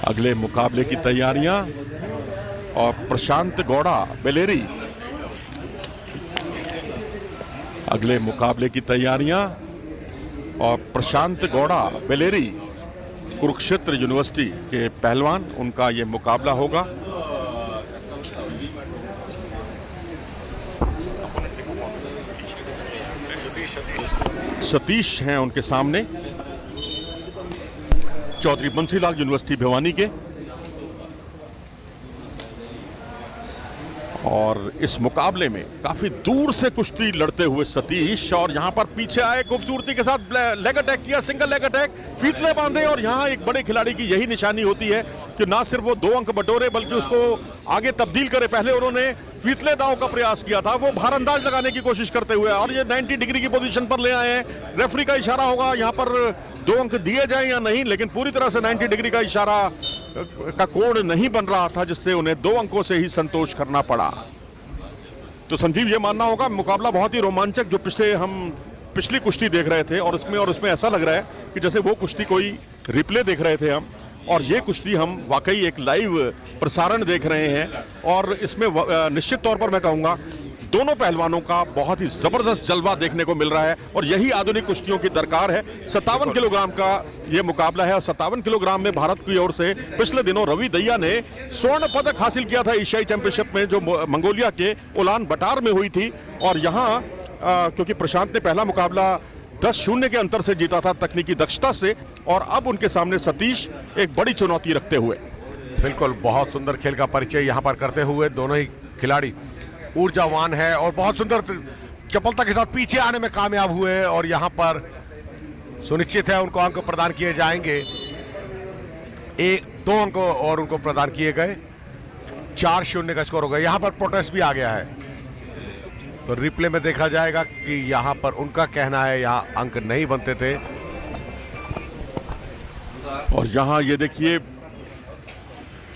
अगले मुकाबले की तैयारियां और प्रशांत गौड़ा बेलेरी। अगले मुकाबले की तैयारियां और प्रशांत गौड़ा बेलेरी कुरुक्षेत्र यूनिवर्सिटी के पहलवान, उनका ये मुकाबला होगा। सतीश हैं उनके सामने, चौधरी बंसीलाल यूनिवर्सिटी भिवानी के। और इस मुकाबले में काफी दूर से कुश्ती लड़ते हुए सतीश, और यहां पर पीछे आए, खूबसूरती के साथ लेग अटैक किया, सिंगल लेग अटैक, फीसले बांधे। और यहां एक बड़े खिलाड़ी की यही निशानी होती है कि ना सिर्फ वो 2 अंक बटोरे बल्कि उसको आगे तब्दील करे। पहले उन्होंने फीसले दांव का प्रयास किया था, वो भारंदाज लगाने की कोशिश करते हुए, और ये 90 डिग्री की पोजीशन पर ले आए हैं। रेफरी का इशारा होगा यहां पर 2 अंक दिए जाएं या नहीं, लेकिन पूरी तरह से 90 डिग्री का इशारा का कोण नहीं बन रहा था, जिससे उन्हें 2 अंकों से ही संतोष करना पड़ा। तो संजीव, ये मानना होगा मुकाबला बहुत ही रोमांचक, जो पिछली कुश्ती देख रहे थे, और उसमें ऐसा लग रहा है कि जैसे वो कुश्ती कोई रिप्ले देख रहे थे हम, और ये कुश्ती हम वाकई एक लाइव प्रसारण देख रहे हैं। और इसमें निश्चित तौर पर मैं कहूंगा दोनों पहलवानों का बहुत ही जबरदस्त जलवा देखने को मिल रहा है, और यही आधुनिक कुश्तियों की दरकार है। 57 किलोग्राम का ये मुकाबला है, और 57 किलोग्राम में भारत की ओर से पिछले दिनों रवि दहिया ने स्वर्ण पदक हासिल किया था एशियाई चैंपियनशिप में, जो मंगोलिया के उलान बटार में हुई थी। और यहाँ क्योंकि प्रशांत ने पहला मुकाबला 10-0 के अंतर से जीता था तकनीकी दक्षता से, और अब उनके सामने सतीश एक बड़ी चुनौती रखते हुए। बिल्कुल, बहुत सुंदर खेल का परिचय यहाँ पर करते हुए दोनों ही खिलाड़ी ऊर्जावान है और बहुत सुंदर चपलता के साथ पीछे आने में कामयाब हुए, और यहाँ पर सुनिश्चित है उनको अंक प्रदान किए जाएंगे। 2 अंक और उनको प्रदान किए गए, 4-0 का स्कोर हो गया। यहाँ पर प्रोटेस्ट भी आ गया है, तो रिप्ले में देखा जाएगा कि यहाँ पर उनका कहना है यहाँ अंक नहीं बनते थे। और यहाँ ये देखिए,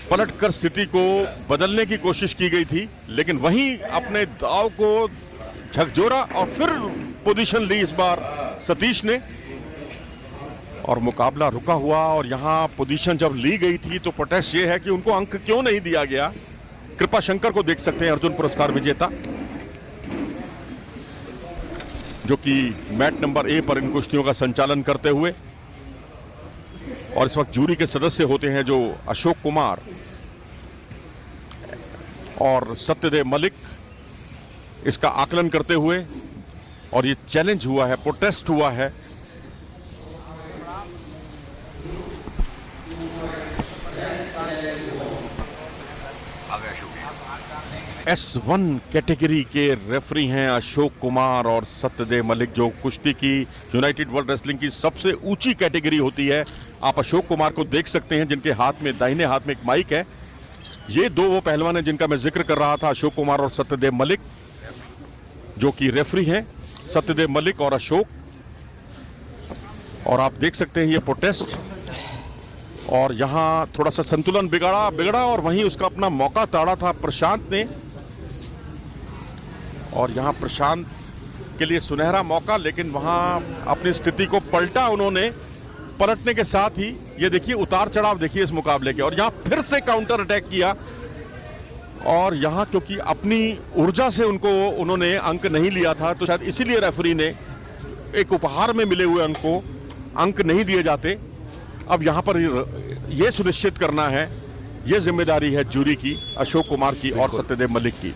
पलटकर स्थिति को बदलने की कोशिश की गई थी, लेकिन वहीं अपने दाव को झकझोरा और फिर पोजीशन ली इस बार सतीश ने, और मुकाबला रुका हुआ। और यहाँ पोजीशन जब ली गई थी तो प्रोटेस्ट ये है कि उनको अंक क्यों नहीं दिया गया। कृपा शंकर को देख सकते हैं, अर्जुन पुरस्कार विजेता, जो कि मैट नंबर A पर इन कुश्तियों का संचालन करते हुए। और इस वक्त जूरी के सदस्य होते हैं जो अशोक कुमार और सत्यदेव मलिक, इसका आकलन करते हुए। और ये चैलेंज हुआ है, प्रोटेस्ट हुआ है। S1 कैटेगरी के रेफरी हैं अशोक कुमार और सत्यदेव मलिक, जो कुश्ती की यूनाइटेड वर्ल्ड रेसलिंग की सबसे ऊंची कैटेगरी होती है। आप अशोक कुमार को देख सकते हैं, जिनके हाथ में, दाहिने हाथ में एक माइक है। ये 2 वो पहलवान हैं जिनका मैं जिक्र कर रहा था, अशोक कुमार और सत्यदेव मलिक, जो कि रेफरी हैं, सत्यदेव मलिक और अशोक। और आप देख सकते हैं ये प्रोटेस्ट, और यहां थोड़ा सा संतुलन बिगड़ा और वहीं उसका अपना मौका ताड़ा था प्रशांत ने। और यहां प्रशांत के लिए सुनहरा मौका, लेकिन वहां अपनी स्थिति को पलटा उन्होंने। पलटने के साथ ही ये देखिए उतार चढ़ाव देखिए इस मुकाबले के, और यहां फिर से काउंटर अटैक किया। और यहां क्योंकि अपनी ऊर्जा से उन्होंने अंक नहीं लिया था, तो शायद इसीलिए रेफरी ने एक उपहार में मिले हुए अंक नहीं दिए जाते। अब यहां पर यह सुनिश्चित करना है, यह जिम्मेदारी है जूरी की, अशोक कुमार की और सत्यदेव मलिक की।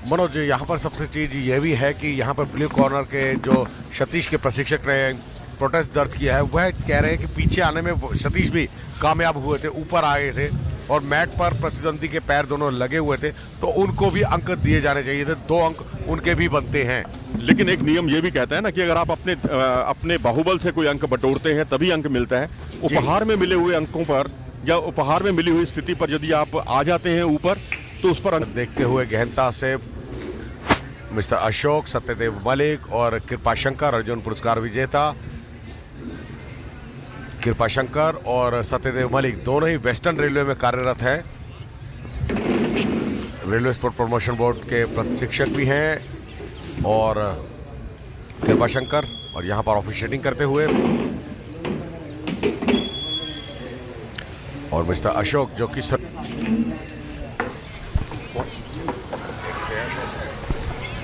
मनोज, यहाँ पर सबसे चीज ये भी है कि यहाँ पर ब्लू कॉर्नर के जो सतीश के प्रशिक्षक ने प्रोटेस्ट दर्ज किया है, वह कह रहे हैं कि पीछे आने में सतीश भी कामयाब हुए थे, ऊपर आए थे, और मैट पर प्रतिद्वंदी के पैर दोनों लगे हुए थे, तो उनको भी अंक दिए जाने चाहिए थे। 2 अंक उनके भी बनते हैं। लेकिन एक नियम ये भी कहता है ना कि अगर आप अपने बाहुबल से कोई अंक बटोरते हैं तभी अंक मिलता है। उपहार में मिले हुए अंकों पर या उपहार में मिली हुई स्थिति पर यदि आप आ जाते हैं ऊपर, तो उस पर देखते हुए गहनता से मिस्टर अशोक, सत्यदेव मलिक और कृपा शंकर, अर्जुन पुरस्कार विजेता कृपा शंकर और सत्यदेव मलिक दोनों ही वेस्टर्न रेलवे में कार्यरत हैं। रेलवे स्पोर्ट प्रमोशन बोर्ड के प्रशिक्षक भी हैं, और कृपा शंकर, और यहाँ पर ऑफिशिएटिंग करते हुए और मिस्टर अशोक जो कि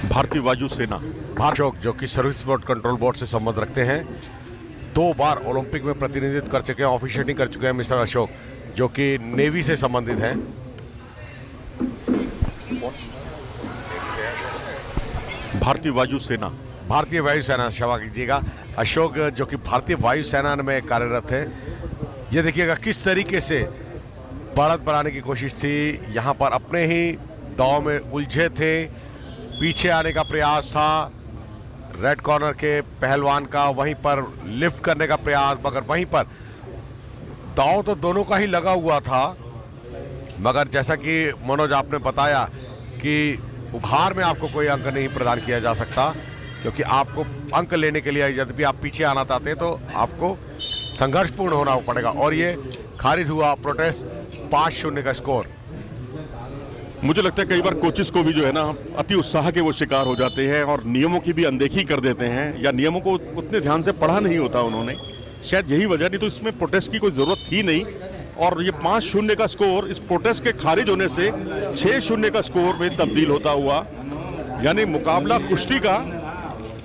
भारतीय वायुसेना अशोक जो कि सर्विस बोर्ड कंट्रोल बोर्ड से संबंध रखते हैं, 2 बार ओलंपिक में प्रतिनिधित्व कर चुके हैं, ऑफिशिएटिंग कर चुके हैं मिस्टर अशोक जो कि नेवी से संबंधित हैं। भारतीय वायुसेना क्षमा कीजिएगा, अशोक जो कि भारतीय वायुसेना में कार्यरत है। ये देखिएगा किस तरीके से बढ़त बनाने की कोशिश थी, यहाँ पर अपने ही दांव में उलझे थे, पीछे आने का प्रयास था रेड कॉर्नर के पहलवान का, वहीं पर लिफ्ट करने का प्रयास, मगर वहीं पर दांव तो दोनों का ही लगा हुआ था। मगर जैसा कि मनोज आपने बताया कि उभार में आपको कोई अंक नहीं प्रदान किया जा सकता, क्योंकि आपको अंक लेने के लिए यदि भी आप पीछे आना चाहते हैं तो आपको संघर्षपूर्ण होना पड़ेगा। और ये खारिज हुआ प्रोटेस्ट, 5-0 का स्कोर। मुझे लगता है कई बार कोचेस को भी जो है ना अति उत्साह के वो शिकार हो जाते हैं और नियमों की भी अनदेखी कर देते हैं, या नियमों को उतने ध्यान से पढ़ा नहीं होता उन्होंने, शायद यही वजह, नहीं तो इसमें प्रोटेस्ट की कोई जरूरत थी नहीं। और ये 5-0 का स्कोर इस प्रोटेस्ट के खारिज होने से 6-0 का स्कोर में तब्दील होता हुआ, यानी मुकाबला कुश्ती का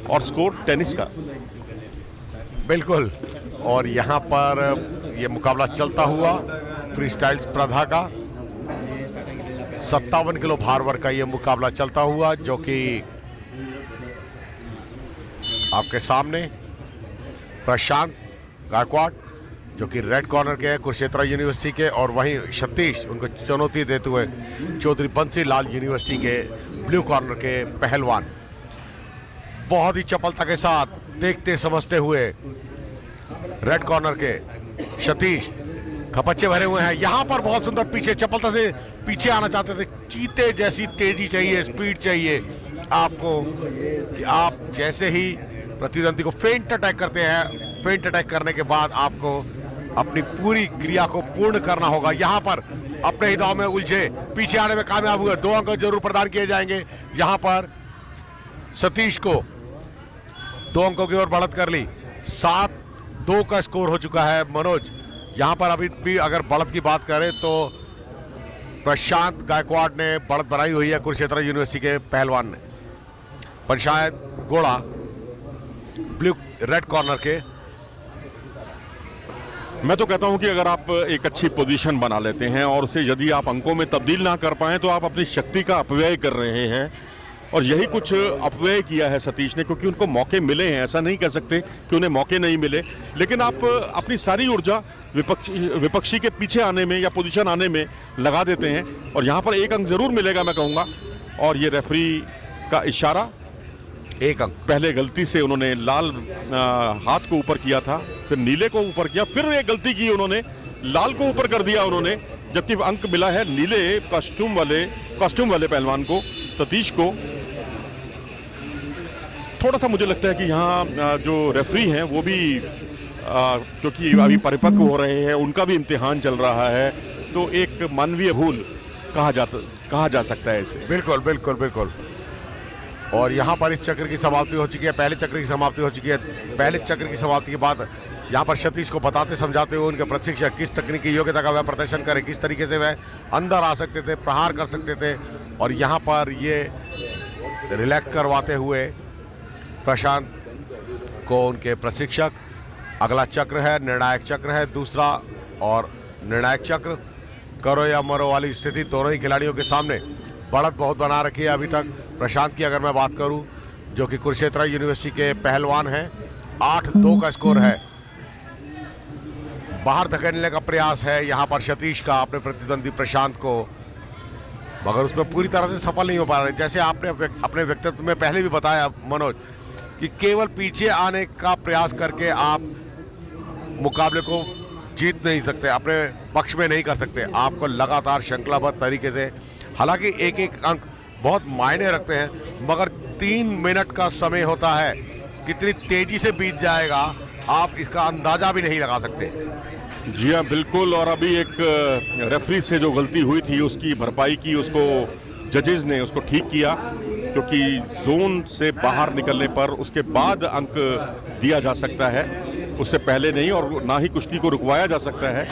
और स्कोर टेनिस का। बिल्कुल, और यहाँ पर ये मुकाबला चलता हुआ फ्री स्टाइल स्पर्धा का 57 किलो भार वर्ग का ये मुकाबला चलता हुआ, जो कि आपके सामने प्रशांत गायकवाड़ जो कि रेड कॉर्नर के हैं कुरुक्षेत्र यूनिवर्सिटी के, और वहीं सतीश उनको चुनौती देते हुए चौधरी बंसी लाल यूनिवर्सिटी के ब्लू कॉर्नर के पहलवान। बहुत ही चपलता के साथ देखते समझते हुए रेड कॉर्नर के सतीश खपच्चे भरे हुए हैं। यहां पर बहुत सुंदर पीछे चपलता से पीछे आना चाहते थे, चीते जैसी तेजी चाहिए, स्पीड चाहिए आपको कि आप जैसे ही प्रतिद्वंदी को फेंट अटैक करते हैं, फेंट अटैक करने के बाद आपको अपनी पूरी क्रिया को पूर्ण करना होगा। यहां पर अपने ही दांव में उलझे, पीछे आने में कामयाब हुए, 2 अंक जरूर प्रदान किए जाएंगे। यहां पर सतीश को 2 अंकों की ओर बढ़त कर ली, 7-2 का स्कोर हो चुका है। मनोज, यहां पर अभी भी अगर बढ़त की बात करें तो प्रशांत गायकवाड़ ने बढ़त बनाई हुई है कुरुक्षेत्र यूनिवर्सिटी के पहलवान ने, पर शायद गोड़ा ब्लू रेड कॉर्नर के। मैं तो कहता हूं कि अगर आप एक अच्छी पोजीशन बना लेते हैं और उसे यदि आप अंकों में तब्दील ना कर पाए तो आप अपनी शक्ति का अपव्यय कर रहे हैं, और यही कुछ अपव्यय किया है सतीश ने, क्योंकि उनको मौके मिले हैं। ऐसा नहीं कह सकते कि उन्हें मौके नहीं मिले, लेकिन आप अपनी सारी ऊर्जा विपक्षी के पीछे आने में या पोजीशन आने में लगा देते हैं, और यहां पर 1 अंक जरूर मिलेगा मैं कहूंगा। और ये रेफरी का इशारा, 1 अंक। पहले गलती से उन्होंने लाल हाथ को ऊपर किया था, फिर नीले को ऊपर किया, फिर एक गलती की उन्होंने, लाल को ऊपर कर दिया उन्होंने, जबकि अंक मिला है नीले कॉस्ट्यूम वाले पहलवान को, सतीश को। थोड़ा सा मुझे लगता है कि यहाँ जो रेफरी हैं वो भी क्योंकि अभी परिपक्व हो रहे हैं, उनका भी इम्तिहान चल रहा है, तो एक मानवीय भूल कहा जा सकता है इसे। बिल्कुल बिल्कुल बिल्कुल। और यहाँ पर इस चक्र की समाप्ति हो चुकी है, पहले चक्र की समाप्ति हो चुकी है। पहले चक्र की समाप्ति के बाद यहाँ पर सतीश को बताते समझाते हुए उनके प्रशिक्षक किस तकनीकी योग्यता का वह प्रदर्शन करे, किस तरीके से वह अंदर आ सकते थे, प्रहार कर सकते थे, और यहाँ पर ये रिलैक्स करवाते हुए प्रशांत को उनके प्रशिक्षक, अगला चक्र है निर्णायक चक्र है दूसरा, और निर्णायक चक्र करो या मरो वाली स्थिति दोनों ही खिलाड़ियों के सामने। बढ़त बहुत बना रखी है अभी तक। प्रशांत की अगर मैं बात करूं, जो कि कुरुक्षेत्र यूनिवर्सिटी के पहलवान हैं, 8-2 का स्कोर है। बाहर धकेलने का प्रयास है यहाँ पर सतीश का अपने प्रतिद्वंदी प्रशांत को, मगर उसमें पूरी तरह से सफल नहीं हो पा रहे। जैसे आपने अपने व्यक्तित्व में पहले भी बताया मनोज, कि केवल पीछे आने का प्रयास करके आप मुकाबले को जीत नहीं सकते, अपने पक्ष में नहीं कर सकते। आपको लगातार श्रृंखलाबद्ध तरीके से, हालांकि एक एक अंक बहुत मायने रखते हैं, मगर 3 मिनट का समय होता है, कितनी तेजी से बीत जाएगा आप इसका अंदाजा भी नहीं लगा सकते। जी हाँ बिल्कुल। और अभी एक रेफरी से जो गलती हुई थी उसकी भरपाई की, उसको जजेस ने उसको ठीक किया, क्योंकि जोन से बाहर निकलने पर उसके बाद अंक दिया जा सकता है, उससे पहले नहीं, और ना ही कुश्ती को रुकवाया जा सकता है।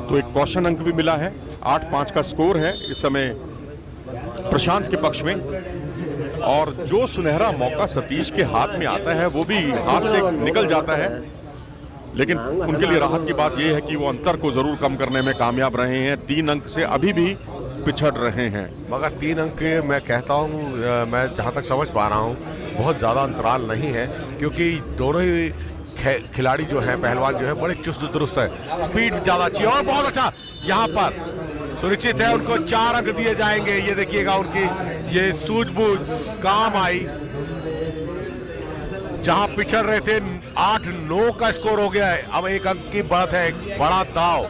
तो एक कौशन अंक भी मिला है। 8-5 का स्कोर है इस समय प्रशांत के पक्ष में। और जो सुनहरा मौका सतीश के हाथ में आता है वो भी हाथ से निकल जाता है, लेकिन उनके लिए राहत की बात यह है कि वो अंतर को जरूर कम करने में कामयाब रहे हैं। 3 अंक से अभी भी पिछड़ रहे हैं। मगर 3 अंक के मैं कहता हूँ, मैं जहाँ तक समझ पा रहा हूँ बहुत ज़्यादा अंतराल नहीं है, क्योंकि दोनों ही खिलाड़ी जो है, पहलवान जो है, बड़े चुस्त दुरुस्त है। स्पीड ज़्यादा अच्छी और बहुत अच्छा यहाँ पर सुनिश्चित है उनको 4 अंक दिए जाएंगे। ये देखिएगा उनकी ये सूझबूझ काम आई। जहां पिछड़ रहे थे 8-9 का स्कोर हो गया है, अब 1 अंक की बढ़त है। एक बड़ा दाव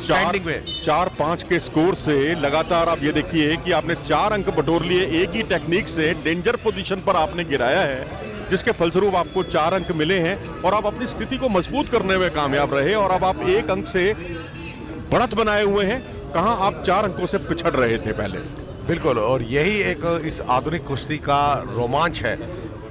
स्टैंडिंग में 4-5 के स्कोर से लगातार आप ये देखिए कि आपने 4 अंक बटोर लिए। एक ही टेक्निक से डेंजर पोजीशन पर आपने गिराया है, जिसके फलस्वरूप आपको 4 अंक मिले हैं और आप अपनी स्थिति को मजबूत करने में कामयाब रहे। और अब आप 1 अंक से बढ़त बनाए हुए हैं। कहां आप 4 अंकों से पिछड़ रहे थे पहले। बिल्कुल, और यही एक इस आधुनिक कुश्ती का रोमांच है।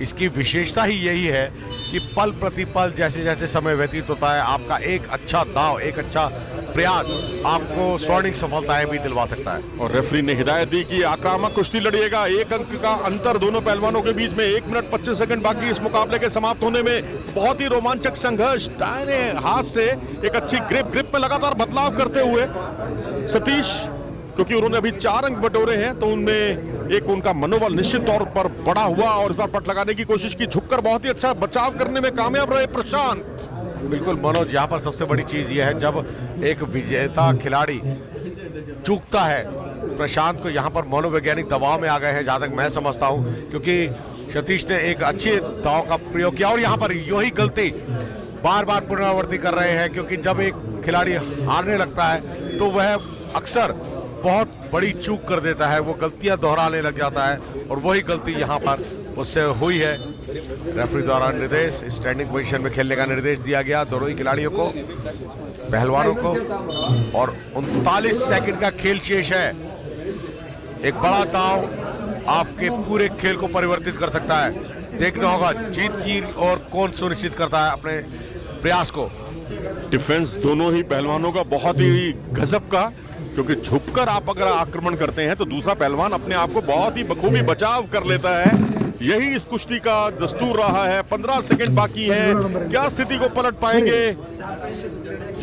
इसकी विशेषता ही यही है कि पल प्रति पल जैसे जैसे समय व्यतीत होता है, आपका एक अच्छा दाव, एक अच्छा प्रयास आपको स्वर्णिम सफलताएं भी दिलवा सकता है। और रेफरी ने हिदायत दी कि आक्रामक कुश्ती लड़िएगा। 1 अंक का अंतर दोनों पहलवानों के बीच में। 1 मिनट 25 सेकंड बाकी इस मुकाबले के समाप्त होने में। बहुत ही रोमांचक संघर्ष। दाहिने हाथ से एक अच्छी ग्रिप में लगातार बदलाव करते हुए सतीश, क्योंकि उन्होंने अभी 4 अंक बटोरे हैं, तो उनमें एक उनका मनोबल निश्चित तौर पर बड़ा हुआ और इस बार पट लगाने की कोशिश की। झुककर बहुत ही अच्छा बचाव करने में कामयाब रहे प्रशांत। बिल्कुल मनोज, यहाँ पर सबसे बड़ी चीज यह है जब एक विजेता खिलाड़ी चूकता है। प्रशांत को यहाँ पर मनोवैज्ञानिक दबाव में आ गए हैं, जहाँ तक मैं समझता हूँ, क्योंकि सतीश ने एक अच्छे दाव का प्रयोग किया और यहाँ पर यही गलती बार बार पुनरावृत्ति कर रहे हैं। क्योंकि जब एक खिलाड़ी हारने लगता है तो वह अक्सर बहुत बड़ी चूक कर देता है, वो गलतियां दोहराने लग जाता है, और वही गलती यहाँ पर उससे हुई है। रेफरी द्वारा निर्देश, स्टैंडिंग पोजीशन में खेलने का निर्देश दिया गया दोनों ही खिलाड़ियों को, पहलवानों को। और 39 सेकंड का खेल शेष है। एक बड़ा दाव आपके पूरे खेल को परिवर्तित कर सकता है। देखना होगा जीत की और कौन सुनिश्चित करता है अपने प्रयास को। डिफेंस दोनों ही पहलवानों का बहुत ही गजब का, क्योंकि झुककर आप अगर आक्रमण करते हैं तो दूसरा पहलवान अपने आप को बहुत ही बखूबी बचाव कर लेता है। यही इस कुश्ती का दस्तूर रहा है। 15 सेकंड बाकी है। क्या स्थिति को पलट पाएंगे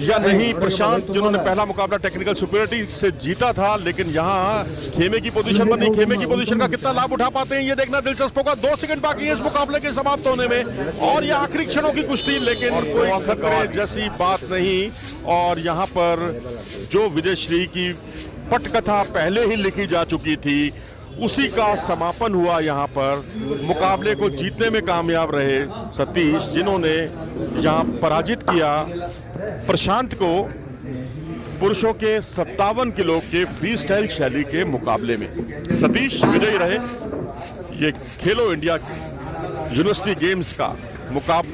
या नहीं प्रशांत, जिन्होंने पहला मुकाबला टेक्निकल सुपीरियरिटी से जीता था, लेकिन यहाँ खेमे की पोजीशन पर नहीं। खेमे की पोजीशन का कितना लाभ उठा पाते हैं ये देखना दिलचस्प होगा। 2 सेकंड बाकी है इस मुकाबले के समाप्त होने में, और ये आखिरी क्षणों की कुश्ती, लेकिन कोई खतरे जैसी बात नहीं। और यहाँ पर जो विजयश्री की पटकथा पहले ही लिखी जा चुकी थी, उसी का समापन हुआ। यहाँ पर मुकाबले को जीतने में कामयाब रहे सतीश, जिन्होंने यहाँ पराजित किया प्रशांत को पुरुषों के 57 किलो के फ्री स्टाइल शैली के मुकाबले में। सतीश विजयी रहे। ये खेलो इंडिया यूनिवर्सिटी गेम्स का मुकाबला